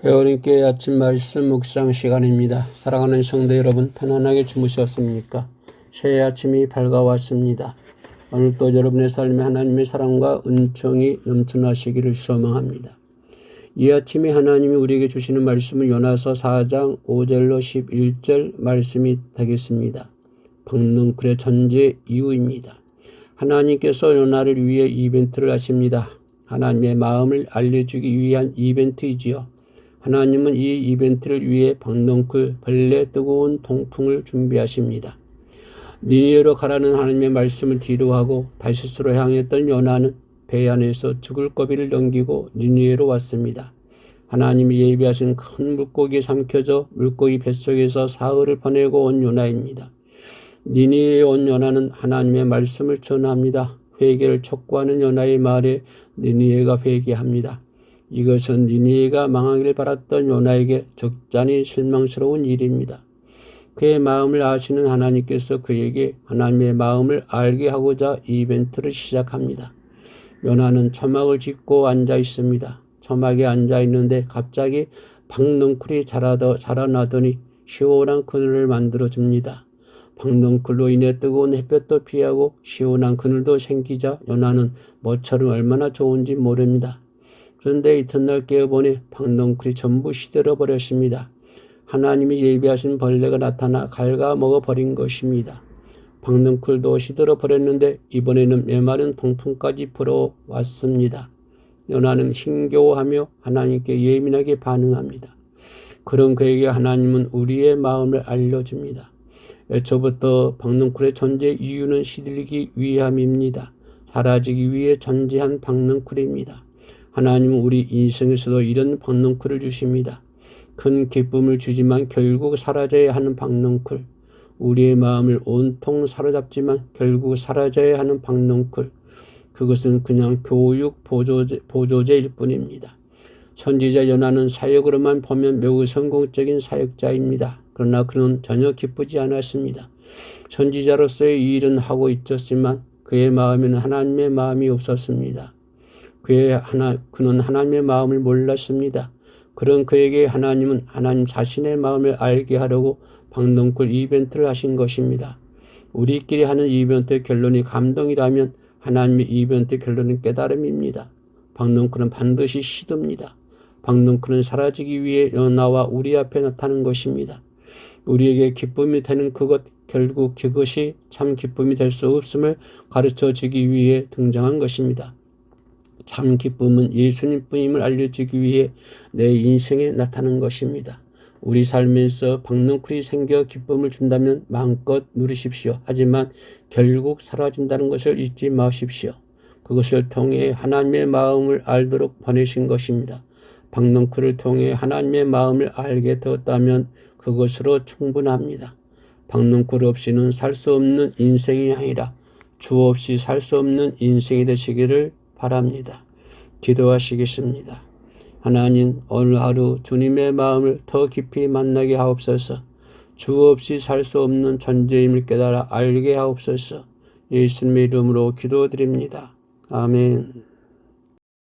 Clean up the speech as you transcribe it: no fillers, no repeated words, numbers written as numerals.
회원님께 아침 말씀 묵상 시간입니다. 사랑하는 성도 여러분, 편안하게 주무셨습니까? 새해 아침이 밝아왔습니다. 오늘도 여러분의 삶에 하나님의 사랑과 은총이 넘쳐나시기를 소망합니다. 이 아침에 하나님이 우리에게 주시는 말씀은 요나서 4장 5절로 11절 말씀이 되겠습니다. 박능쿨의 전제 이유입니다. 하나님께서 요나를 위해 이벤트를 하십니다. 하나님의 마음을 알려주기 위한 이벤트이지요. 하나님은 이 이벤트를 위해 박능쿨 벌레 뜨거운 동풍을 준비하십니다. 니느웨로 가라는 하나님의 말씀을 뒤로하고 다시스로 향했던 요나는 배 안에서 죽을 고비를 넘기고 니느웨로 왔습니다. 하나님이 예비하신 큰 물고기에 삼켜져 물고기 뱃속에서 사흘을 보내고 온 요나입니다. 니느웨에 온 요나는 하나님의 말씀을 전합니다. 회개를 촉구하는 요나의 말에 니느웨가 회개합니다. 이것은 니느웨가 망하기를 바랐던 요나에게 적잖이 실망스러운 일입니다. 그의 마음을 아시는 하나님께서 그에게 하나님의 마음을 알게 하고자 이벤트를 시작합니다. 요나는 초막을 짓고 앉아 있습니다. 초막에 앉아 있는데 갑자기 박능쿨이 자라나더니 시원한 그늘을 만들어줍니다. 박능쿨로 인해 뜨거운 햇볕도 피하고 시원한 그늘도 생기자 요나는 모처럼 얼마나 좋은지 모릅니다. 그런데 이튿날 깨어보니 박능쿨이 전부 시들어 버렸습니다. 하나님이 예비하신 벌레가 나타나 갉아먹어 버린 것입니다. 박능쿨도 시들어 버렸는데 이번에는 메마른 동풍까지 불어왔습니다. 요나는 힘겨워하며 하나님께 예민하게 반응합니다. 그런 그에게 하나님은 우리의 마음을 알려줍니다. 애초부터 박능쿨의 존재 이유는 시들기 위함입니다. 사라지기 위해 존재한 박능쿨입니다. 하나님은 우리 인생에서도 이런 박능쿨을 주십니다. 큰 기쁨을 주지만 결국 사라져야 하는 박능쿨. 우리의 마음을 온통 사로잡지만 결국 사라져야 하는 박능쿨. 그것은 그냥 교육 보조제일 뿐입니다. 선지자 요나는 사역으로만 보면 매우 성공적인 사역자입니다. 그러나 그는 전혀 기쁘지 않았습니다. 선지자로서의 일은 하고 있었지만 그의 마음에는 하나님의 마음이 없었습니다. 그는 하나님의 마음을 몰랐습니다. 그런 그에게 하나님은 하나님 자신의 마음을 알게 하려고 박능쿨 이벤트를 하신 것입니다. 우리끼리 하는 이벤트의 결론이 감동이라면 하나님의 이벤트의 결론은 깨달음입니다. 박능쿨은 반드시 시듭니다. 박능쿨은 사라지기 위해 요나와 우리 앞에 나타나는 것입니다. 우리에게 기쁨이 되는 그것, 결국 그것이 참 기쁨이 될 수 없음을 가르쳐주기 위해 등장한 것입니다. 참 기쁨은 예수님뿐임을 알려주기 위해 내 인생에 나타난 것입니다. 우리 삶에서 박능쿨이 생겨 기쁨을 준다면 마음껏 누리십시오. 하지만 결국 사라진다는 것을 잊지 마십시오. 그것을 통해 하나님의 마음을 알도록 보내신 것입니다. 박능쿨을 통해 하나님의 마음을 알게 되었다면 그것으로 충분합니다. 박능쿨 없이는 살 수 없는 인생이 아니라 주 없이 살 수 없는 인생이 되시기를 바랍니다. 기도하시겠습니다. 하나님, 오늘 하루 주님의 마음을 더 깊이 만나게 하옵소서. 주 없이 살 수 없는 존재임을 깨달아 알게 하옵소서. 예수님의 이름으로 기도드립니다. 아멘.